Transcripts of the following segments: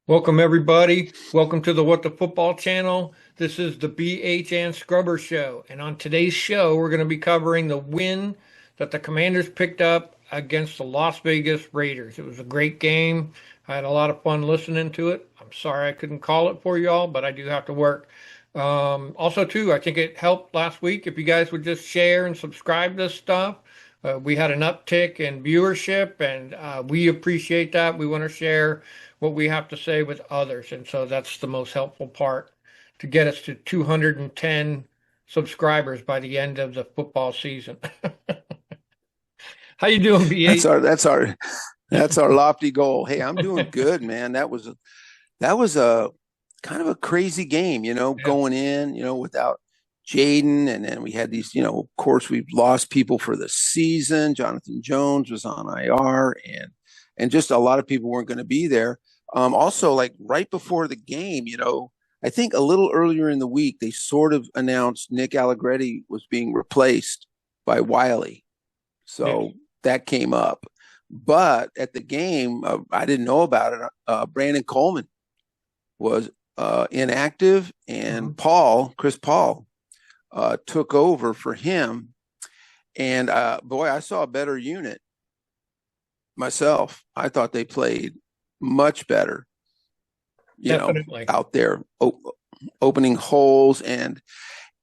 Welcome, everybody. Welcome to the What the Football channel. This is the BHN Scrubber Show. And on today's show, we're going to be covering the win that the Commanders picked up against the Las Vegas Raiders. It was a great game. I had a lot of fun listening to it. I'm sorry I couldn't call it for y'all, but I do have to work. Also, too, I think it helped last week if you guys would just share and subscribe to this stuff. We had an uptick in viewership, and we appreciate that. We want to share what we have to say with others. And so that's the most helpful part to get us to 210 subscribers by the end of the football season. How you doing, That's BH? our that's our that's our lofty goal. Hey, I'm doing good, man. That was a kind of a crazy game, Yeah. going in, without Jaden, and then we had these, of course, we've lost people for the season. Jonathan Jones was on IR, and just a lot of people weren't going to be there. Also, like right before the game, I think a little earlier in the week, they sort of announced Nick Allegretti was being replaced by Wiley. Yes. So that came up. But at the game, I didn't know about it. Brandon Coleman was inactive, and Mhm. Chris Paul, took over for him. And boy, I saw a better unit myself. I thought they played much better, Definitely. out there opening holes, and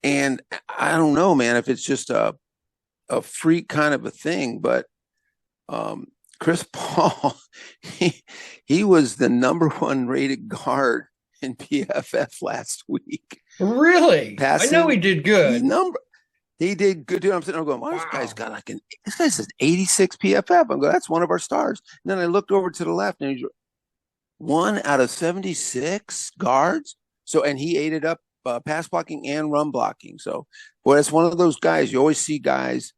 I don't know, man, if it's just a freak kind of a thing, but um, Chris Paul, he, he was the number one rated guard in PFF last week. Really? I know he Passing, did he good. number he did good. Dude, I'm sitting there going, "Wow, this guy's Wow. got this guy's an 86 PFF." I'm going, "That's one of our stars." And then I looked over to the left, and he's one out of 76 guards. So, and he ate it up, pass blocking and run blocking. So, boy, that's one of those guys. You always see guys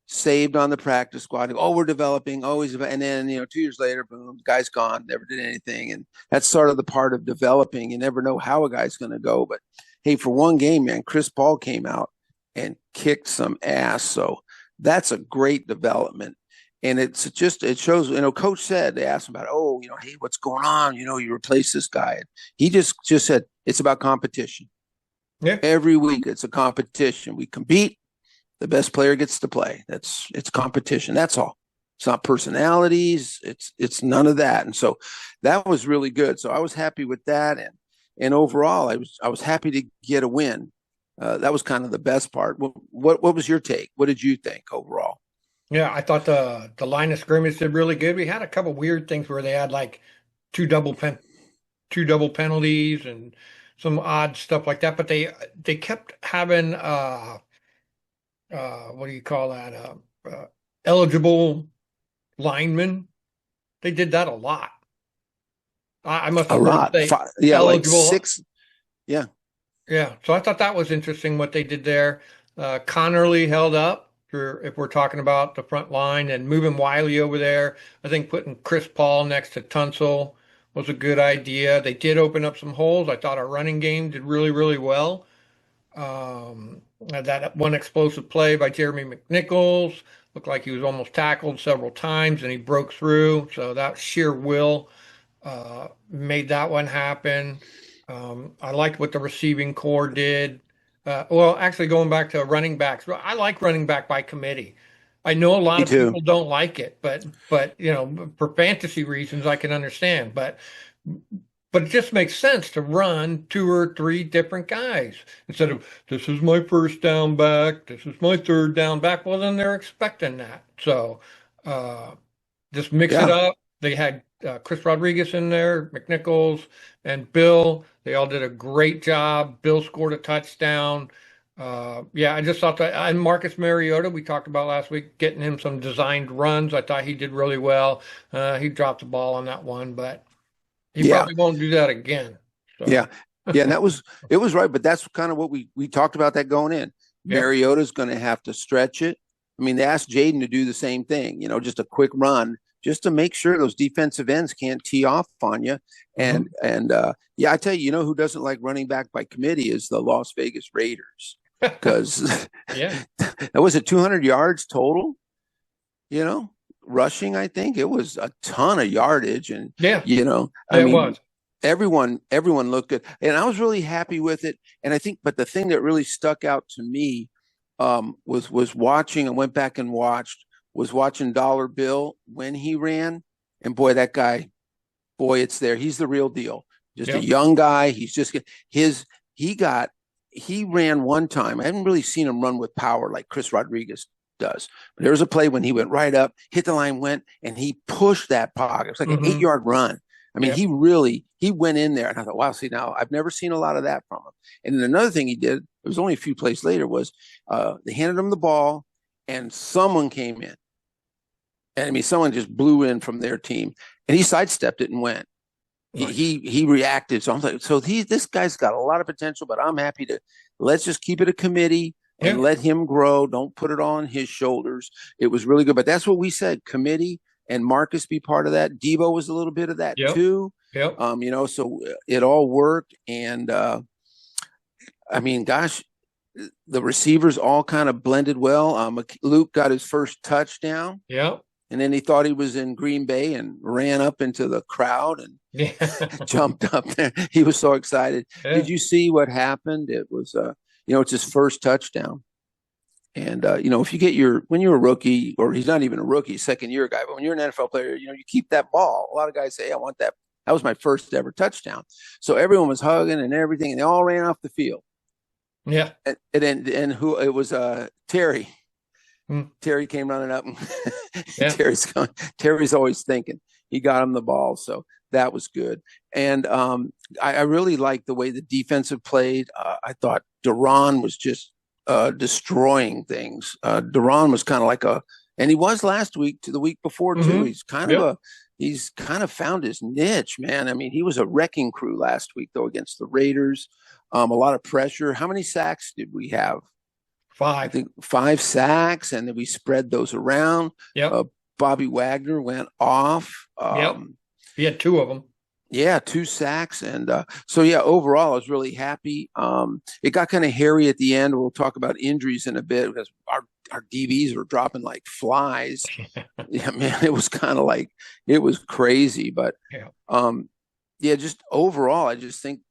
saved on the practice squad. Oh, we're developing, always, and then 2 years later, boom, the guy's gone, never did anything, and that's sort of the part of developing. You never know how a guy's going to go, but hey, for one game, man, Chris Paul came out and kicked some ass, so that's a great development. And it shows, coach said, they asked him about, oh, hey, what's going on, you replace this guy, and he just said it's about competition. Yeah. Every week it's a competition. We compete, the best player gets to play. It's competition. That's all. It's not personalities. It's none of that. And so that was really good. So I was happy with that, and overall, I was happy to get a win. That was kind of the best part. What was your take? What did you think overall? Yeah, I thought the line of scrimmage did really good. We had a couple weird things where they had like two double pen two double penalties and some odd stuff like that. But they kept having what do you call that? Eligible linemen. They did that a lot. I must A have heard lot. say Five, yeah, like eligible. six. Yeah. Yeah, so I thought that was interesting what they did there. Connerly held up for if we're talking about the front line and moving Wiley over there. I think putting Chris Paul next to Tunsil was a good idea. They did open up some holes. I thought our running game did really, really well. That one explosive play by Jeremy McNichols looked like he was almost tackled several times and he broke through. So that sheer will made that one happen. I liked what the receiving core did. Well, actually, going back to running backs, I like running back by committee. I know a lot Me of people too. don't like it, but for fantasy reasons, I can understand. But it just makes sense to run two or three different guys instead of this is my first down back, this is my third down back. Well, then they're expecting that. So uh, just mix it Yeah. up. They had Chris Rodriguez in there, McNichols, and Bill. They all did a great job. Bill scored a touchdown. Yeah, I just thought that. And Marcus Mariota, we talked about last week, getting him some designed runs. I thought he did really well. He dropped the ball on that one, but he Yeah. probably won't do that again. Yeah. So, Yeah. And it was right. But that's kind of what we talked about that going in. yep. Mariota's going to have to stretch it. I mean, they asked Jaden to do the same thing, just a quick run, just to make sure those defensive ends can't tee off on you. And, Hmm. and, yeah, I tell you, who doesn't like running back by committee is the Las Vegas Raiders, because Yeah. that was it, 200 yards total, you know, rushing. I think it was a ton of yardage. And, Yeah. I It mean, was. everyone looked good, and I was really happy with it. And I think, but the thing that really stuck out to me was watching. I went back and watching Dollar Bill when he ran, and boy, that guy, boy, it's there. He's the real deal. Just a Yep. young guy. He's just his. He got he ran one time. I haven't really seen him run with power like Chris Rodriguez does. But there was a play when he went right up, hit the line, went, and he pushed that pocket. It was like an Mm-hmm. 8 yard run. I mean, Yep. he went in there, and I thought, wow, see now I've never seen a lot of that from him. And then another thing he did, it was only a few plays later, was they handed him the ball, and someone came in, and I mean, someone just blew in from their team, and he sidestepped it and went. He Nice. he reacted. So I'm like, so this guy's got a lot of potential, but I'm happy to let's just keep it a committee and Yeah. let him grow. Don't put it all on his shoulders. It was really good, but that's what we said: committee and Marcus be part of that. Debo was a little bit of that Yep. too. Yep. So it all worked, and I mean, gosh, the receivers all kind of blended well. Luke got his first touchdown, Yep. and then he thought he was in Green Bay and ran up into the crowd and Yeah. jumped up there. He was so excited. Yeah. Did you see what happened? It was, it's his first touchdown. And if you get when you're a rookie, or he's not even a rookie, second year guy, but when you're an NFL player, you keep that ball. A lot of guys say, "I want that." That was my first ever touchdown. So everyone was hugging and everything, and they all ran off the field. Yeah. And who it was? Terry. Mm. Terry came running up, and Yeah. Terry's always thinking. He got him the ball, so that was good. And I really liked the way the defensive played. I thought Duran was just destroying things. Duran was kind of like and he was last week to the week before too. Mm-hmm. Yep. He's kind of found his niche, man. I mean, he was a wrecking crew last week though against the Raiders. A lot of pressure. How many sacks did we have? I 5. think 5 sacks, and then we spread those around. Yep. Bobby Wagner went off. Yep. He had 2 of them. Yeah, 2 sacks, and so yeah, overall, I was really happy. It got kind of hairy at the end. We'll talk about injuries in a bit because our DBs were dropping like flies. Yeah, man, it was kind of like it was crazy, but Yeah. yeah, just overall, I just think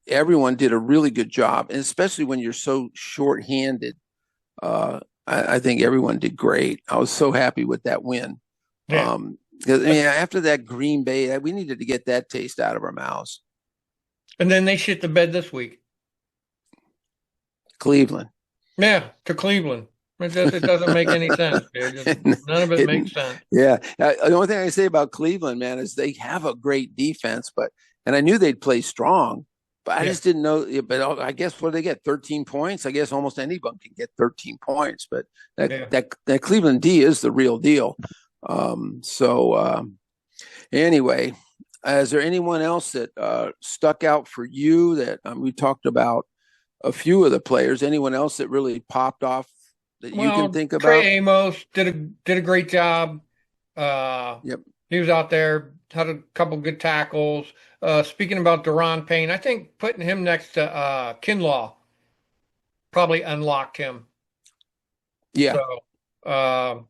everyone did a really good job, and especially when you're so short-handed. I think everyone did great. I was so happy with that win. Yeah. 'Cause, I mean, after that Green Bay, we needed to get that taste out of our mouths. And then they shit the bed this week. Cleveland. Yeah, to Cleveland. It doesn't make any sense, dude. None of it makes sense. Yeah. The only thing I can say about Cleveland, man, is they have a great defense, and I knew they'd play strong, but I Yeah. just didn't know. But I guess what do they get? 13 points. I guess almost anyone can get 13 points, but Yeah. that Cleveland D is the real deal. Anyway, is there anyone else that stuck out for you that we talked about a few of the players? Anyone else that really popped off that you can Well, think about? Trey Amos did a great job. Yep. He was out there, had a couple good tackles. Speaking about Deron Payne, I think putting him next to Kinlaw probably unlocked him. Yeah. So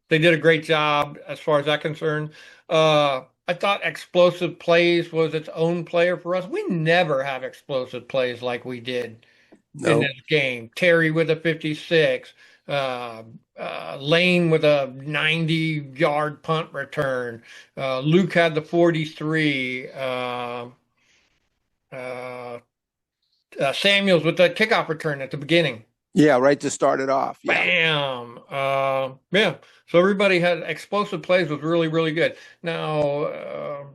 they did a great job as far as that concerned. I thought explosive plays was its own player for us. We never have explosive plays like we did in No. this game. Terry with a 56, Lane with a 90-yard punt return. Luke had the 43. Samuels with the kickoff return at the beginning. Yeah, right to start it off. Yeah. Bam. Yeah. So everybody had explosive plays was really, really good. Now,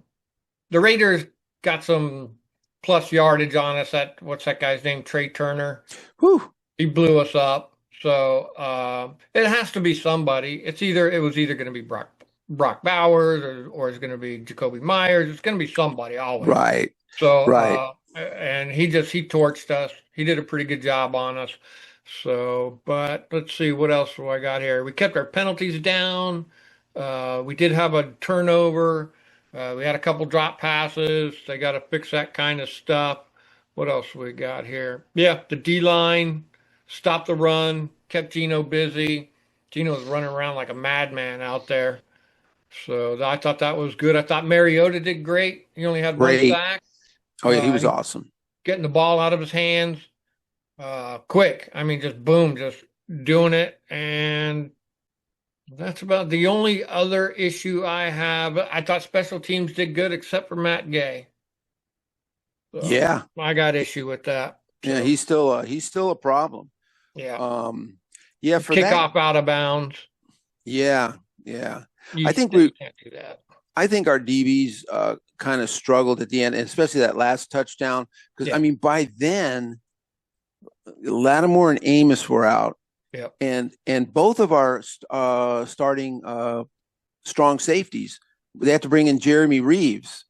the Raiders got some plus yardage on us at what's that guy's name? Trey Turner. Whew. He blew us up. So it has to be somebody. It was either going to be Brock Bowers or it's going to be Jacoby Myers. It's going to be somebody always. Right. So Right. and he torched us. He did a pretty good job on us. So, but let's see what else do I got here. We kept our penalties down. We did have a turnover. We had a couple drop passes. They got to fix that kind of stuff. What else we got here? Yeah, the D line stopped the run, kept Gino busy. Gino was running around like a madman out there. So I thought that was good. I thought Mariota did great. He only had one Great. sack. Oh yeah, he was And awesome. getting the ball out of his hands quick. I mean, just boom, just doing it. And that's about the only other issue I have. I thought special teams did good except for Matt Gay. So Yeah, I got issue with that. yeah, So he's still a problem. yeah, Um, yeah, for kick that, off out of bounds. yeah, yeah. You I think just we can't do that. I think our DBs kind of struggled at the end, and especially that last touchdown. Because I Yeah, mean, by then Lattimore and Amos were out, yeah, and both of our starting strong safeties. They have to bring in Jeremy Reeves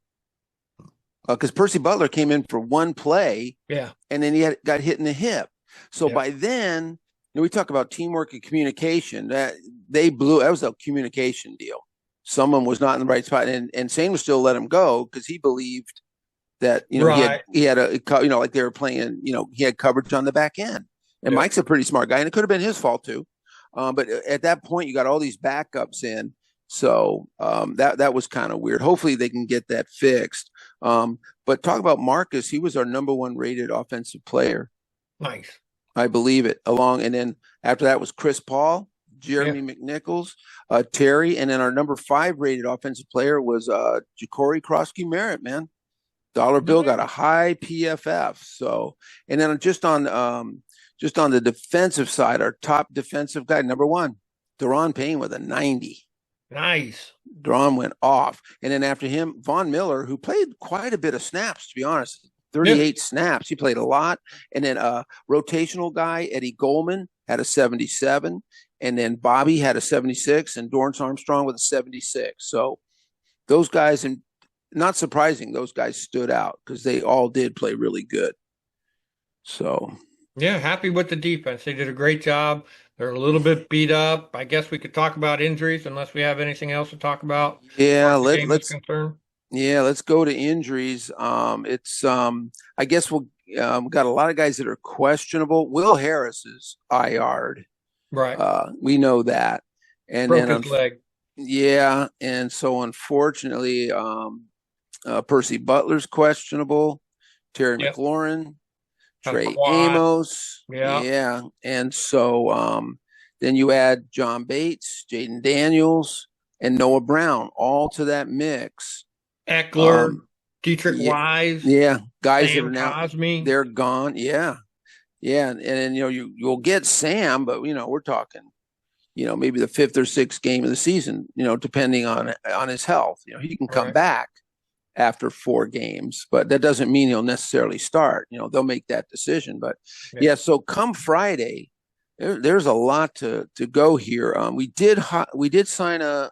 because Percy Butler came in for one play, yeah, and then got hit in the hip. So yeah. by then, we talk about teamwork and communication. That was a communication deal. Someone was not in the right spot, and Sane was still let him go because he believed that Right. he had a like they were playing, he had coverage on the back end. And Yeah. Mike's a pretty smart guy, and it could have been his fault too. But at that point, you got all these backups in, so that was kind of weird. Hopefully, they can get that fixed. But talk about Marcus; he was our number one rated offensive player. Nice. I believe it. And then after that was Chris Paul, Yeah. Jeremy McNichols, Terry, and then our number 5 rated offensive player was Ja'Cory Krosky Merritt. Man, Dollar Bill got a high PFF. So, and then just on the defensive side, our top defensive guy, number 1, Deron Payne with a 90. Nice. Deron went off, and then after him, Von Miller, who played quite a bit of snaps, to be honest. Yeah. 38 snaps. He played a lot. And then rotational guy, Eddie Goldman, had a 77. And then Bobby had a 76, and Dorrance Armstrong with a 76. So those guys, and not surprising, those guys stood out because they all did play really good. So Yeah. Happy with the defense. They did a great job. They're a little bit beat up. I guess we could talk about injuries unless we have anything else to talk about as far yeah, as the game is concerned. let's go to injuries. It's I guess we got a lot of guys that are questionable. Will Harris is IR'd. Right. We know that. And Broke then his leg. yeah, and so unfortunately, Percy Butler's questionable. Terry Yep. McLaurin, Had a Trey quad. Amos, Yeah. yeah, and so then you add John Bates, Jaden Daniels, and Noah Brown all to that mix. Eckler, Um, Dietrich yeah, Wise, yeah, guys that are Sam now Cosme. they're gone. Yeah, yeah, and then you'll get Sam, but we're talking maybe the 5th or 6th game of the season, depending on his health. He can come Right. back after 4 games, but that doesn't mean he'll necessarily start. They'll make that decision. But Yeah. yeah, so come Friday, there's a lot to go here. We did sign a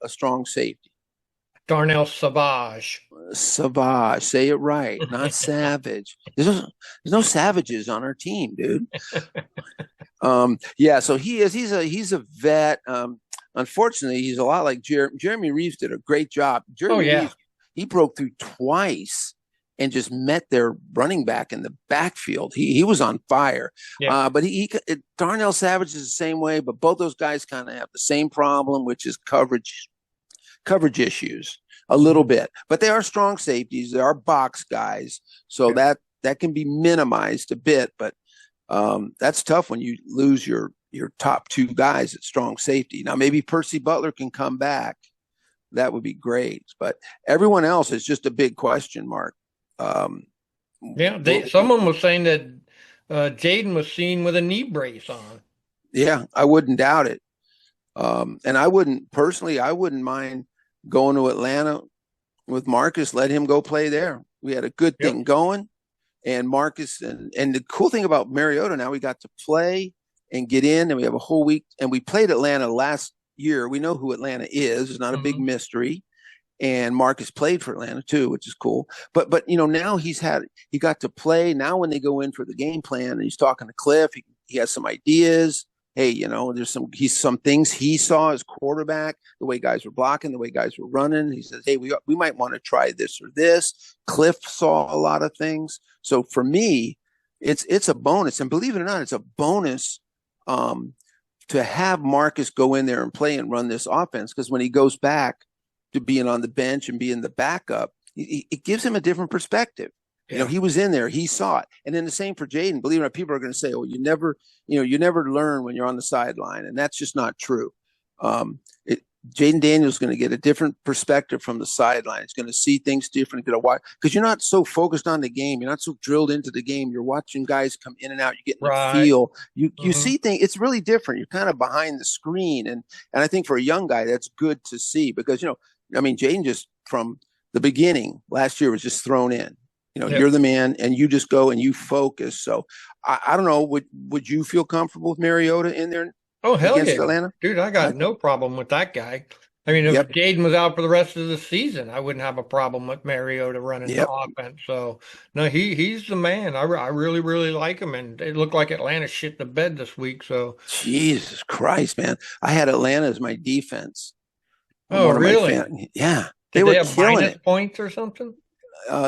strong safety. Darnell Savage. Savage, say it right, not Savage. There's no savages on our team, dude. Yeah, so he's a vet. Unfortunately, he's a lot like Jeremy Reeves did a great job. Oh Jeremy yeah. Reeves, he broke through twice and just met their running back in the backfield. He was on fire. Yeah. But Darnell Savage is the same way. But both those guys kind of have the same problem, which is coverage issues a little bit. But they are strong safeties. They are box guys, so Yeah. that can be minimized a bit. But that's tough when you lose your top 2 guys at strong safety. Now maybe Percy Butler can come back. That would be great. But everyone else is just a big question mark. Yeah. Someone was saying that Jaden was seen with a knee brace on. Yeah, I wouldn't doubt it. And I wouldn't mind going to Atlanta with Marcus, let him go play there. We had a good thing Yep. going. And Marcus, and the cool thing about Mariota, now we got to play and get in, and we have a whole week. And we played Atlanta last year. We know who Atlanta is. It's not a big mystery. And Marcus played for Atlanta too, which is cool. But now he got to play. Now when they go in for the game plan, and he's talking to Cliff, he has some ideas. Hey, there's some things he saw as quarterback, the way guys were blocking, the way guys were running. He says, hey, we might want to try this or this. Cliff saw a lot of things. So for me, it's a bonus. And believe it or not, it's a bonus to have Marcus go in there and play and run this offense. Because when he goes back to being on the bench and being the backup, it gives him a different perspective. You know, Yeah. he was in there, he saw it. And then the same for Jaden. Believe it or not, people are going to say, "Oh, you never learn when you're on the sideline," and that's just not true. It, Jaden Daniels is going to get a different perspective from the sideline. He's going to see things different. Going to watch because you're not so focused on the game. You're not so drilled into the game. You're watching guys come in and out. You're getting a Right. feel. You Hmm. see things. It's really different. You're kind of behind the screen, and I think for a young guy, that's good to see because I mean, Jaden just from the beginning last year was just thrown in. You're Yep. the man, and you just go and you focus. So I don't know. Would you feel comfortable with Mariota in there Oh, hell against yeah. Atlanta? Dude, I I got think. no problem with that guy. I mean, if Yep. Jaden was out for the rest of the season, I wouldn't have a problem with Mariota running the Yep. offense. So, no, he's the man. I really, really like him. And it looked like Atlanta shit the bed this week. So, Jesus Christ, man! I had Atlanta as my defense on oh, one of my really? fan. Yeah, they Did they were have killing minus it. points or something?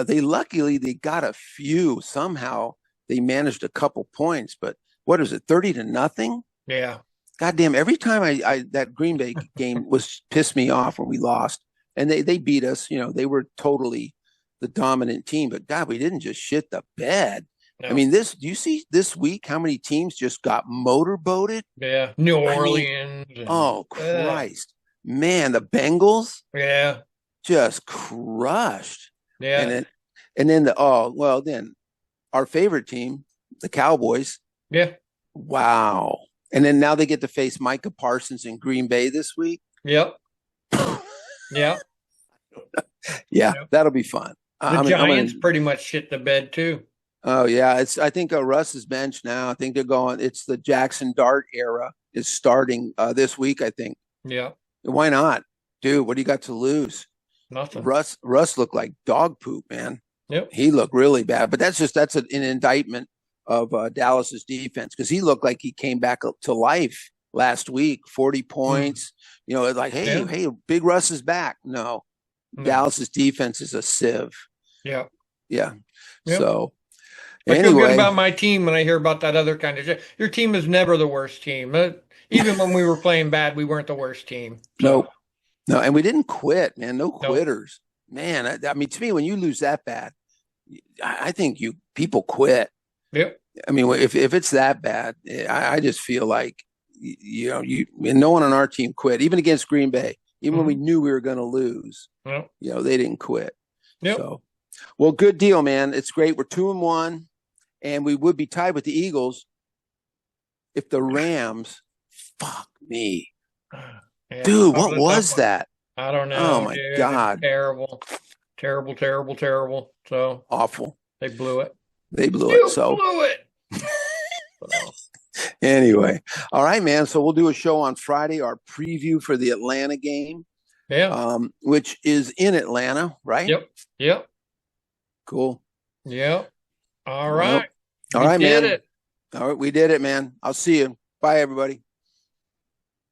They luckily they got a few somehow. They managed a couple points, but what is it? 30-0. Yeah. Goddamn! Every time I that Green Bay game was pissed me off when we lost, and they beat us. They were totally the dominant team, but God, we didn't just shit the bed. I No. mean, do you see this week how many teams just got motorboated? Yeah. New I mean, Orleans and, oh Christ, man, the Bengals yeah. just crushed, and Yeah. then then our favorite team, the Cowboys. Yeah. Wow, and then now they get to face Micah Parsons in Green Bay this week. Yep. Yeah. Yeah, Yep. that'll be fun. The I'm gonna. Giants pretty much shit the bed too. Oh yeah, I think Russ is benched now. I think they're going. It's the Jackson Dart era is starting this week. I think. Yeah. Why not, dude? What do you got to lose? Nothing. Russ looked like dog poop, man. Yep. He looked really bad. But that's an indictment of Dallas's defense because he looked like he came back to life last week. 40 Mm. points. It's like, hey, Yeah. hey, Big Russ is back. No, No. Dallas's defense is a sieve. Yeah. Yeah. Yep. So I feel good anyway, about my team when I hear about that other kind of shit. Your team is never the worst team. Even when we were playing bad, we weren't the worst team. So, no, no, and we didn't quit, man. No no. quitters, man. I mean, to me, when you lose that bad, I think people quit. Yep. I mean, if it's that bad, I just feel like and no one on our team quit, even against Green Bay, even when we Hmm. knew we were going to lose. Yep. They didn't quit. Yep. So, well, good deal, man. It's great. We're 2-1, and we would be tied with the Eagles if the Rams. Fuck me, Yeah. dude. That What was a tough was one. that? I don't Oh know, my dude. It's God, terrible. Terrible, terrible, terrible. So awful. they blew it. They blew it. You So blew it. So, anyway, all right, man. So we'll do a show on Friday, our preview for the Atlanta game, yeah. which is in Atlanta, right? Yep. Yep. Cool. Yep. All Well, right. all We right, did man. it. All right, we did it, man. I'll see you. Bye, everybody.